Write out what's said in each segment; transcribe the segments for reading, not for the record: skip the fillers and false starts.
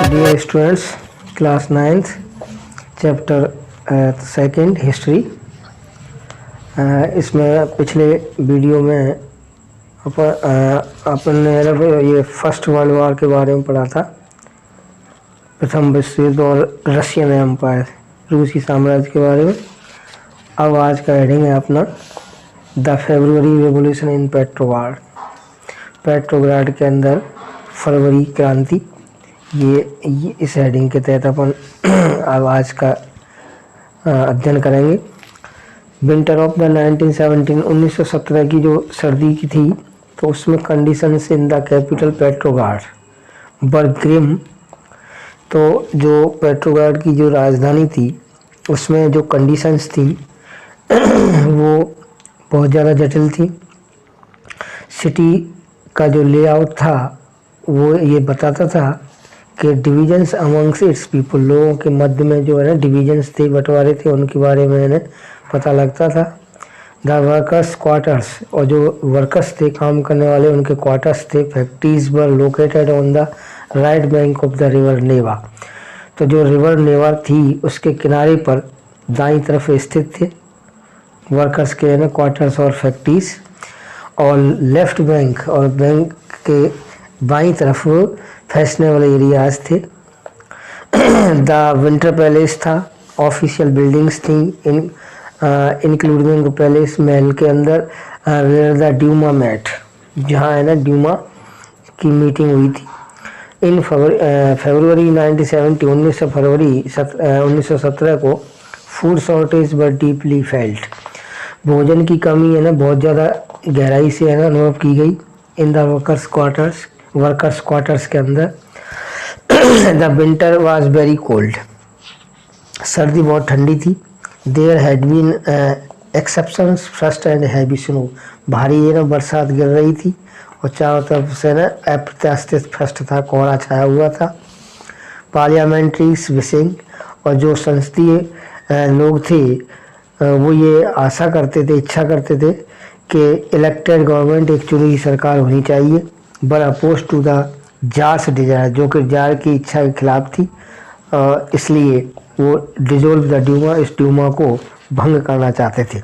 Dear students, class 9th chapter 2 history. इसमें पिछले video में अपन ने ये फर्स्ट वर्ल्ड वॉर के बारे में पढ़ा था, प्रथम विश्व युद्ध और रशियन एम्पायर, रूसी साम्राज्य के बारे में। अब आज का हेडिंग है अपना the February revolution in Petrograd. Petrograd के अंदर फरवरी क्रांति, ये इस हेडिंग के तहत अपन अब आज का अध्ययन करेंगे। विंटर ऑफ द 1917 की जो सर्दी की थी, तो उसमें conditions in the capital Petrograd were grim. तो जो पेट्रोग्राड की जो राजधानी थी, उसमें जो कंडीशंस थी वो बहुत ज़्यादा जटिल थी। सिटी का जो लेआउट था वो ये बताता था कि डिवीजन्स अमंग्स इट्स पीपल, लोगों के मध्य में जो है ना डिवीजन्स थे, बंटवारे थे, उनके बारे में पता लगता था। द वर्कर्स क्वार्टर्स, और जो वर्कर्स थे, काम करने वाले, उनके क्वार्टर्स थे। Factories were located on the right bank of the river Neva. तो जो रिवर नेवा थी उसके किनारे पर दाईं तरफ स्थित थे वर्कर्स के ना क्वार्टर्स और फैक्ट्रीज। और लेफ्ट बैंक और बैंक के बाईं तरफ फैशनेबल एरियाज थे। द विंटर पैलेस था, ऑफिशियल बिल्डिंग्स थी इंक्लूडिंग पैलेस, महल के अंदर वेयर द ड्यूमा मेट, जहाँ है ना ड्यूमा की मीटिंग हुई थी। इन फरवरी 1917 को फूड शॉर्टेज वर डीपली फेल्ट, भोजन की कमी है ना बहुत ज़्यादा गहराई से है ना अनुभव की गई। इन द वर्कर्स क्वार्टर्स के अंदर। The winter was very cold, सर्दी बहुत ठंडी थी। There had been exceptions, first and heavy snow, भारी है ना बरसात गिर रही थी और चारों तरफ से ना अप्रत्याशित फर्स्ट था, कोहरा छाया हुआ था। पार्लियामेंट्रीज विशिंग, और जो संसदीय लोग थे वो ये आशा करते थे, इच्छा करते थे कि इलेक्टेड गवर्नमेंट, एक चुनी हुई सरकार होनी चाहिए। But opposed to the tsar's desire, जो कि जार की इच्छा के खिलाफ थी, इसलिए वो डिजोल्व द ड्यूमा, इस ड्यूमा को भंग करना चाहते थे।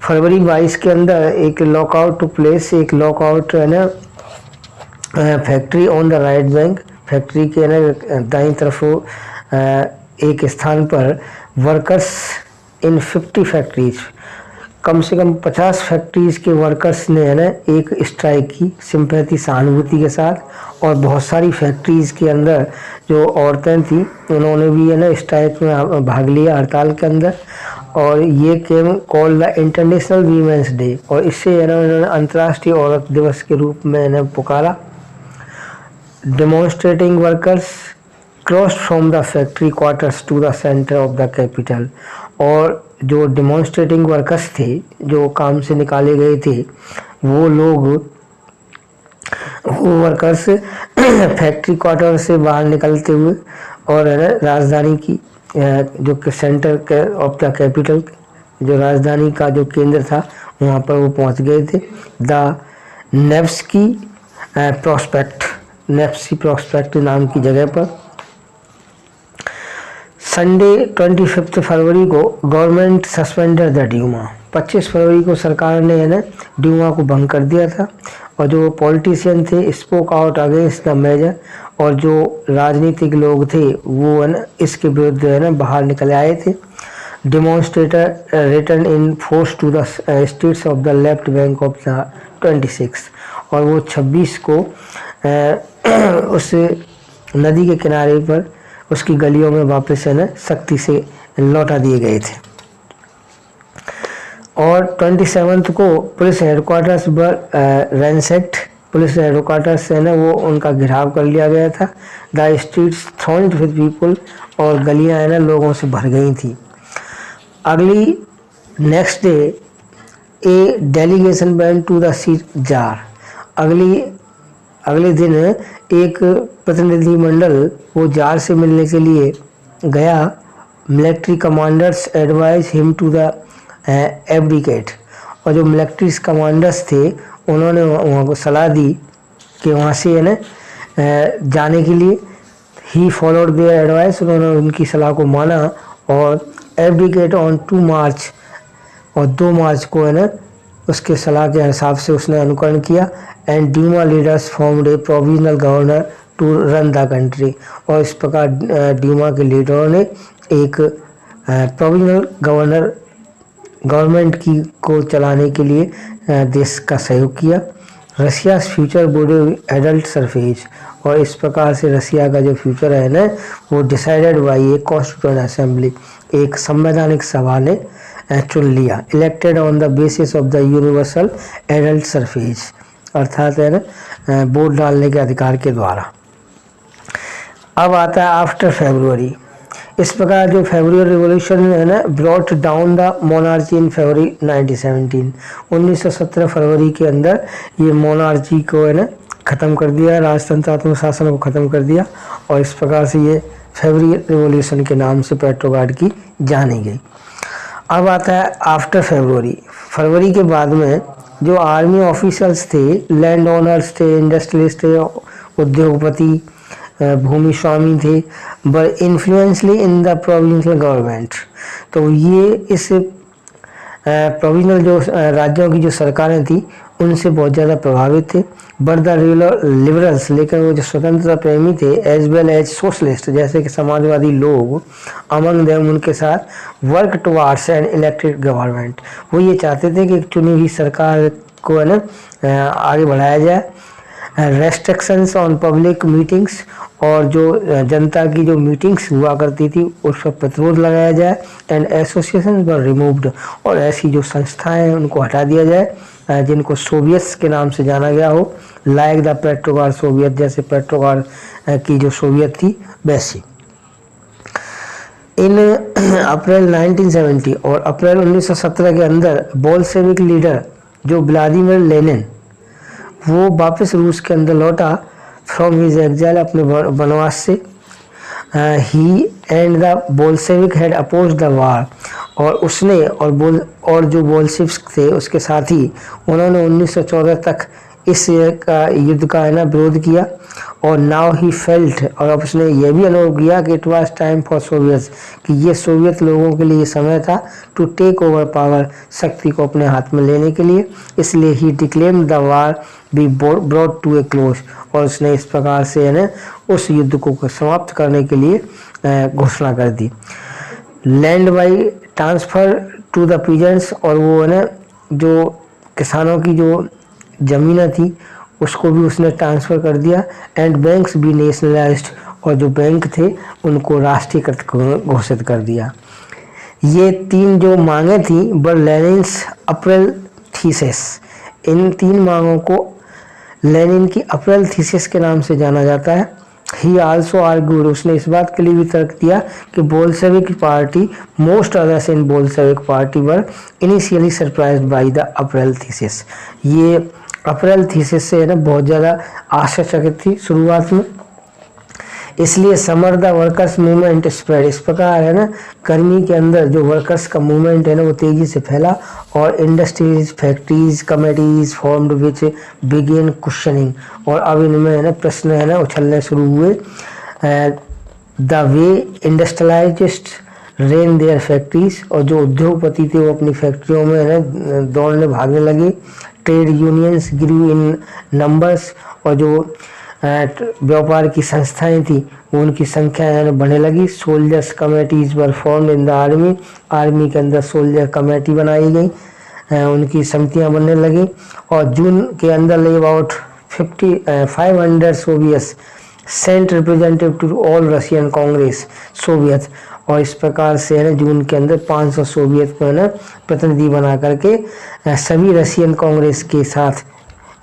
फरवरी 22 के अंदर एक लॉकआउट टू प्लेस, एक लॉकआउट है ना factory on the right bank, factory के ना दाईं तरफ एक स्थान पर वर्कर्स इन 50 फैक्ट्रीज, कम से कम 50 फैक्ट्रीज के वर्कर्स ने है ना एक स्ट्राइक की, सिंपैथी, सहानुभूति के साथ। और बहुत सारी फैक्ट्रीज के अंदर जो औरतें थी उन्होंने भी है ना स्ट्राइक में भाग लिया, हड़ताल के अंदर। और ये came call the International Women's Day, और इससे है ना उन्होंने अंतर्राष्ट्रीय औरत दिवस के रूप में है ना पुकारा। Demonstrating workers crossed from the factory quarters to the centre of the capital, और जो डेमोन्स्ट्रेटिंग वर्कर्स थे, जो काम से निकाले गए थे, वो वर्कर्स फैक्ट्री क्वार्टर से बाहर निकलते हुए और है ना राजधानी की जो सेंटर ऑफ द कैपिटल, जो राजधानी का जो केंद्र था, वहाँ पर वो पहुँच गए थे। द नेव्स्की प्रॉस्पेक्ट नाम की जगह पर। संडे 25 फरवरी को गवर्नमेंट सस्पेंडेड द ड्यूमा, 25 फरवरी को सरकार ने है ना ड्यूमा को भंग कर दिया था। और जो पॉलिटिशियन थे spoke out against the measure, और जो राजनीतिक लोग थे वो है ना इसके विरुद्ध है ना बाहर निकल आए थे। Demonstrator return in force to the streets of the left bank of the 26, और वो 26 को उस नदी के किनारे पर उसकी गलियों में वापस है ना सख्ती से लौटा दिए गए थे। और 27 को पुलिस हेडक्वार्टर्स पर रैंसेक्ट, पुलिस हेडक्वार्टर्स है ना वो उनका घेराव कर लिया गया था। द स्ट्रीट्स थ्रॉन्ड विद पीपल, और गलियां है ना लोगों से भर गई थी। अगली next day a delegation went to the seat tsar, अगले दिन एक प्रतिनिधि मंडल वो जार से मिलने के लिए गया। Military commanders advise him to the abdicate, और जो मिलिट्री कमांडर्स थे उन्होंने वहाँ को सलाह दी कि वहाँ से है ना जाने के लिए। ही फॉलोड देयर एडवाइस, उन्होंने उनकी सलाह को माना और एब्डिकेट ऑन 2 मार्च, और 2 मार्च को है ना उसके सलाह के हिसाब से उसने अनुकरण किया। And Duma leaders formed a provisional governor to run the country, और इस प्रकार ड्यूमा के लीडरों ने एक प्रोविजनल गवर्नमेंट की को चलाने के लिए देश का सहयोग किया। रसिया फ्यूचर वुड एडल्ट सरफेज, और इस प्रकार से रसिया का जो फ्यूचर है ना वो decided by A constituent assembly, एक संवैधानिक सभा ने चुन लिया। Elected on the basis of the universal adult suffrage, अर्थात है ना वोट डालने के अधिकार के द्वारा। अब आता है आफ्टर फेब्रुअरी। इस प्रकार जो फेब्रुअरी रिवॉल्यूशन है ना ब्रॉट डाउन द मोनार्ची इन फरवरी 1917, 1917 फरवरी के अंदर ये मोनार्ची को है ना ख़त्म कर दिया, राजतंत्रात्मक शासन को ख़त्म कर दिया, और इस प्रकार से ये फेब्रुअरी रिवॉल्यूशन के नाम से पेट्रोगार्ड की जानी गई। अब आता है आफ्टर फेब्रुअरी। फरवरी के बाद में जो आर्मी ऑफिसर्स थे, लैंड ओनर्स थे, इंडस्ट्रियलिस्ट थे, उद्योगपति, भूमि स्वामी थे, बर इन्फ्लुएंसली इन द प्रोविंशियल गवर्नमेंट, तो ये इस प्रोविजनल जो राज्यों की जो सरकारें थी उनसे बहुत ज़्यादा प्रभावित थे। बट द लिबरल्स, लेकिन वो जो स्वतंत्रता प्रेमी थे, एज वेल एज सोशलिस्ट, जैसे कि समाजवादी लोग, अमंग देम, उनके साथ work towards an elected government, वो ये चाहते थे कि चुनी हुई सरकार को है ना आगे बढ़ाया जाए। रेस्ट्रिक्शंस ऑन पब्लिक मीटिंग्स, और जो जनता की जो मीटिंग्स हुआ करती थी उस पर प्रतिरोध लगाया जाए। एंड एसोसिएशन वर रिमूव्ड, और ऐसी जो संस्थाएं हैं उनको हटा दिया जाए जिनको सोवियट्स के नाम से जाना गया हो, लाइक द पेट्रोगार्ड सोवियत, जैसे पेट्रोगार्ड की जो सोवियत थी वैसी। इन अप्रैल 1970 और अप्रैल 1917 के अंदर बोल्शेविक लीडर जो व्लादिमीर लेनिन, वो वापस रूस के अंदर लौटा फ्रॉम हिज एग्जाइल, अपने वनवास से। He and the Bolshevik had opposed the war, और उसने और जो बोल्शेविक्स थे उसके साथी, उन्होंने 1914 तक इस युद्ध का है ना विरोध किया। और नाउ ही फेल्ट, और अब उसने यह भी अनुभव किया कि it was time for Soviets, कि ये सोवियत लोगों के लिए समय था टू टेक ओवर पावर, शक्ति को अपने हाथ में लेने के लिए। इसलिए he declared the war be brought to a close, और उसने इस प्रकार से है ना उस युद्ध को समाप्त करने के लिए घोषणा कर दी। Land be transfer to the peasants, और वो है ना जो किसानों की जो ज़मीनें थी उसको भी उसने ट्रांसफ़र कर दिया। एंड बैंक्स भी नेशनलाइज्ड, और जो बैंक थे उनको राष्ट्रीयकृत घोषित कर दिया। ये 3 जो मांगे थी बर लेनिन्स अप्रैल थीसिस, इन 3 मांगों को लेनिन की अप्रैल थीसिस के नाम से जाना जाता है। ही आल्सो आर्ग्यूड, उसने इस बात के लिए भी तर्क दिया कि Bolshevik party, most others in Bolshevik party were initially surprised by the April thesis, ये अप्रैल थीसिस से है ना बहुत ज़्यादा आश्चर्यचकित थी शुरुआत में। इसलिए summer the workers movement spread, इस प्रकार है ना गर्मी के अंदर जो वर्कर्स का मूवमेंट है ना वो तेज़ी से फैला, और industries, factories, committees formed which begin questioning, और अब इनमें है ना प्रश्न है ना उछलने शुरू हुए। The way industrialists ran their factories, और जो उद्योगपति थे वो अपनी फैक्ट्रियों में है ना दौड़ने भागने लगे। ट्रेड यूनियंस ग्रू इन नंबर्स, और जो व्यापार की संस्थाएं थी वो उनकी संख्या बढ़ने लगी। Soldiers committees were formed in the army, army के अंदर सोल्जर कमेटी बनाई गई, उनकी समितियां बनने लगी। और जून के अंदर about 500 soviets sent representative to all Russian congress soviet, और इस प्रकार से है ना जून के अंदर 500 सोवियत को है ना प्रतिनिधि बना करके सभी रशियन कांग्रेस के साथ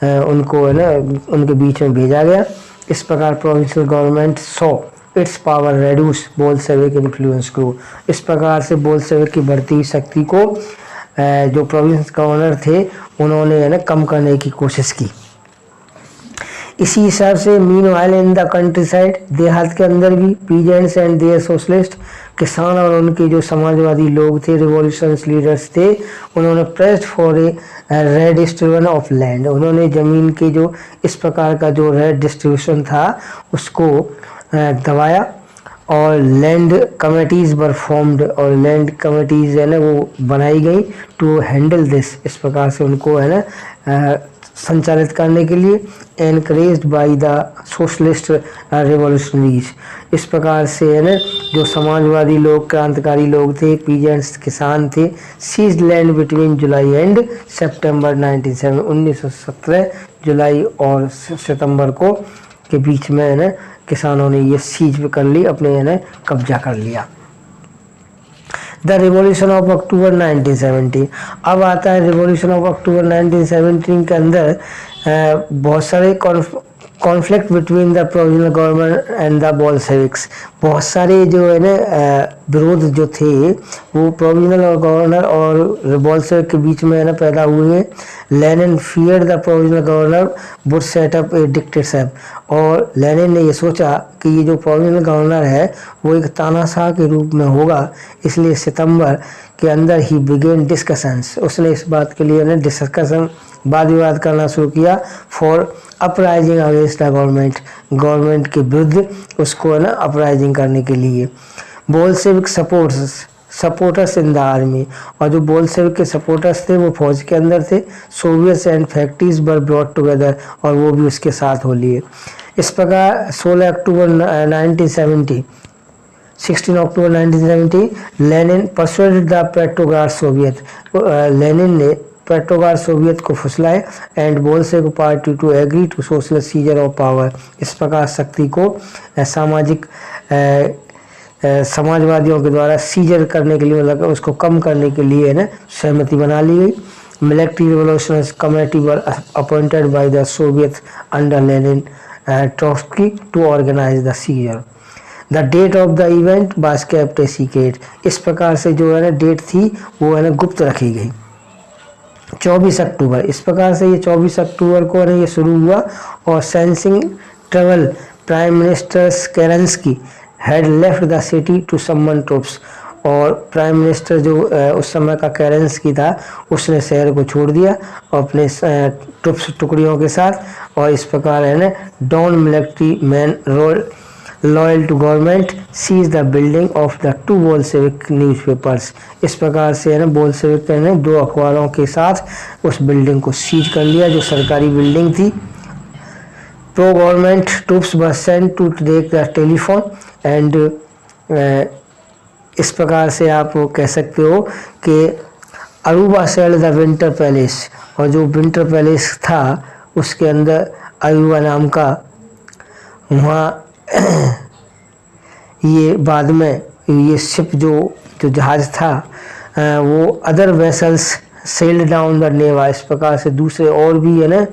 उनको है ना उनके बीच में भेजा गया। इस प्रकार provincial government so it's power reduce, Bolshevik influence grow, इस प्रकार से बोल्शेविक की बढ़ती हुई शक्ति को जो प्रोविंस गवर्नर थे उन्होंने है ना कम करने की कोशिश की। इसी हिसाब से meanwhile in the country side, देहात के अंदर भी पीजेंट्स एंड देयर सोशलिस्ट, किसान और उनके जो समाजवादी लोग थे, रिवॉल्यूशन लीडर्स थे, उन्होंने pressed for a redistribution of land, उन्होंने ज़मीन के जो इस प्रकार का जो रेड डिस्ट्रीब्यूशन था उसको दबाया और लैंड कमेटीज़ वर फॉर्म्ड और लैंड कमेटीज़ है ना वो बनाई गई टू हैंडल दिस। इस प्रकार से उनको है ना संचालित करने के लिए encouraged by the socialist revolutionaries. इस प्रकार से है ना जो समाजवादी लोग, क्रांतिकारी लोग थे, पीजेंट्स किसान थे, seize land between July and September 1917 जुलाई और सितंबर को के बीच में है ना किसानों ने ये सीज कर ली, अपने है ना कब्जा कर लिया। The revolution of October 1917। अब आता है रिवॉल्यूशन ऑफ अक्टूबर 1917 के अंदर बहुत सारे conflict between the provisional government and the Bolsheviks. बहुत सारे जो है ना विरोध जो थे वो प्रोविजनल और गवर्नर और बोल्शेविक के बीच में है ना पैदा हुए हैं। Lenin feared the provisional governor would set up A dictatorship. और लेनिन ने ये सोचा कि ये जो प्रोविजनल गवर्नर है वो एक तानाशाह के रूप में होगा, इसलिए सितंबर के अंदर ही बिगेन डिस्कशंस। उसने इस बात के लिए ना डिस्कशन वाद विवाद करना शुरू किया for uprising against the government के विरुद्ध उसको है ना अपराइजिंग करने के लिए। Bolshevik supporters in the army. और जो बोल्शेविक के सपोर्टर्स थे वो फौज के अंदर थे। Soviets and factories were brought together और वो भी उसके साथ हो लिए। इस प्रकार 16 October 1970 Lenin persuaded the Petrograd Soviet. Lenin ने पेट्रोग्राड सोवियत को फुसलाए and Bolshevik party to agree to social seizure of power. इस प्रकार शक्ति को समाजवादियों के द्वारा सीजर करने के लिए, मतलब उसको कम करने के लिए ना सहमति बना ली गई। Military revolutionary committee were appointed by the Soviet under Lenin Trotsky to organise the seizure. The date of the event was kept a secret. इस प्रकार से जो है ना डेट थी वो है ना गुप्त रखी गई। 24 अक्टूबर, इस प्रकार से ये 24 अक्टूबर को है ये शुरू हुआ और sensing trouble prime minister Kerensky had left the city to summon troops. और प्राइम मिनिस्टर जो उस समय का केरेंस्की था उसने शहर को छोड़ दिया और अपने ट्रूप्स टुकड़ियों के साथ। और इस प्रकार है ना डॉन military man role loyal to government seize the building of the two Bolshevik newspapers. इस प्रकार से है ना बोल्शेविक ने दो अखबारों के साथ उस बिल्डिंग को सीज कर लिया जो सरकारी बिल्डिंग थी। Pro government troops were sent to take the telephone and इस प्रकार से आप कह सकते हो कि अरूबा सेल द विंटर पैलेस। और जो विंटर पैलेस था उसके अंदर अरूबा नाम का वहाँ ये बाद में ये शिप जो जहाज था वो other vessels sailed down the Neva. इस प्रकार से दूसरे और भी है ना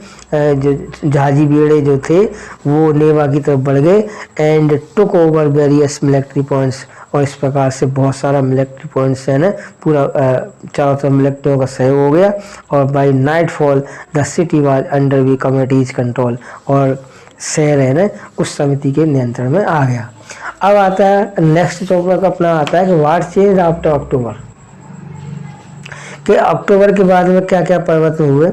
जो जहाजी बेड़े जो थे वो नेवा की तरफ बढ़ गए and took over various military points. और इस प्रकार से बहुत सारा मिलिट्री पॉइंट्स है ना पूरा चारों तरफ मिलिट्रियों का सहयोग हो गया। और by night fall the city was under we committees control. और शहर है ना उस समिति के नियंत्रण में आ गया। अब आता है नेक्स्ट टॉपिक अपना आता है कि व्हाट चेंज आफ्टर अक्टूबर, कि अक्टूबर के बाद में क्या क्या परिवर्तन हुए।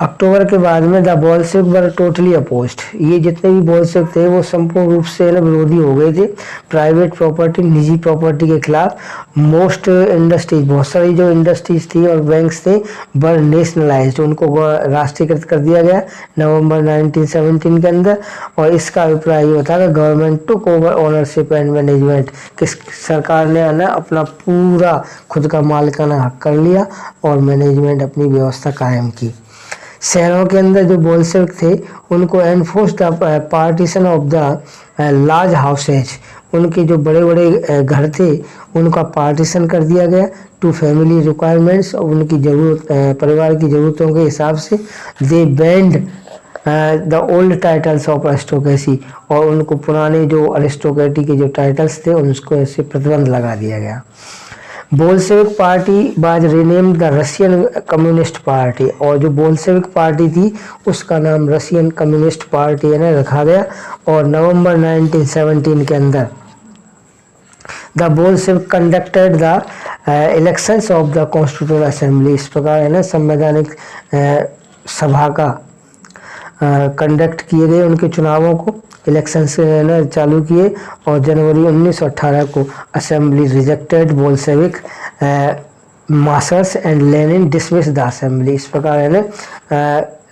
अक्टूबर के बाद में the Bolshevik were totally opposed. ये जितने भी बोल्शेविक थे वो संपूर्ण रूप से ना विरोधी हो गए थे प्राइवेट प्रॉपर्टी, निजी प्रॉपर्टी के खिलाफ। मोस्ट इंडस्ट्रीज, बहुत सारी जो इंडस्ट्रीज थी और बैंक्स थे वर नेशनलाइज्ड, उनको राष्ट्रीयकृत कर दिया गया नवंबर 1917 के अंदर। और इसका अभिप्राय ये होता है कि government took over ownership and management, कि सरकार ने ना अपना पूरा खुद का मालिकाना हक कर लिया और मैनेजमेंट अपनी व्यवस्था कायम की। शहरों के अंदर जो बोल्शेविक थे उनको enforce the partition of the large houses, उनके जो बड़े बड़े घर थे उनका पार्टीशन कर दिया गया टू फैमिली रिक्वायरमेंट्स, और उनकी जरूरत परिवार की ज़रूरतों के हिसाब से। They banned the old titles of aristocracy, और उनको पुराने जो अरिस्टोक्रेटी के जो टाइटल्स थे उनको ऐसे प्रतिबंध लगा दिया गया। Bolshevik party was renamed the Russian communist party, और जो बोल्शेविक पार्टी थी उसका नाम रशियन कम्युनिस्ट पार्टी है ना रखा गया। और नवंबर 1917 के अंदर the Bolshevik conducted the elections of the constitutional assembly. इस प्रकार है ना संवैधानिक सभा का कंडक्ट किए गए उनके चुनावों को, इलेक्शन से ना चालू किए। और जनवरी 1918 को assembly rejected Bolshevik marshals and Lenin dismiss the assembly. इस प्रकार है ना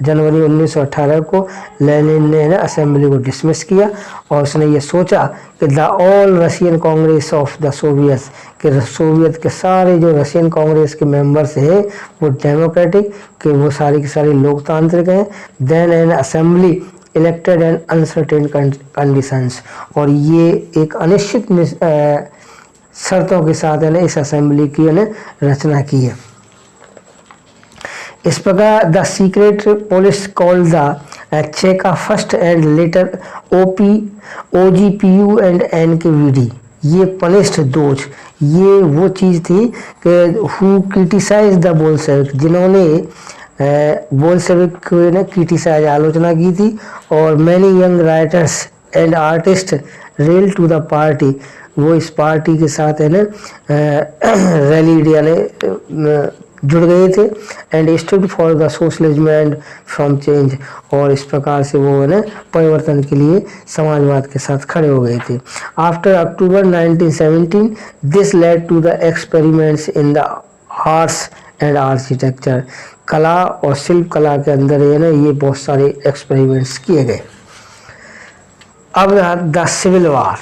जनवरी 1918 को लेनिन ने ना असेंबली को डिसमिस किया और उसने ये सोचा कि the all Russian Congress of the Soviet, कि सोवियत के सारे जो रशियन कांग्रेस के मेंबर्स हैं वो डेमोक्रेटिक, कि वो सारी की सारी लोकतांत्रिक हैं। Then an assembly elected and uncertain conditions, और ये एक अनिश्चित शर्तों के साथ है ना इस असेंबली की है ना रचना की है। इस प्रकार the secret police called the Cheka first and later OGPU and NKVD, ये पनिश्ड दोज, ये वो चीज़ थी कि हु क्रिटिसाइज द बोल्शेविक, जिन्होंने बोल्शेविक को ने क्रिटिसाइज आलोचना की थी। और many young writers and artist rallied to the party, वो इस पार्टी के साथ है ना रैली यानी जुड़ गए थे। And stood for the socialism and from change, और इस प्रकार से वो है ना परिवर्तन के लिए समाजवाद के साथ खड़े हो गए थे। After October 1917 this led to the experiments in the arts and architecture, कला और शिल्प कला के अंदर है ना ये बहुत सारे एक्सपेरिमेंट्स किए गए। अब द सिविल वार,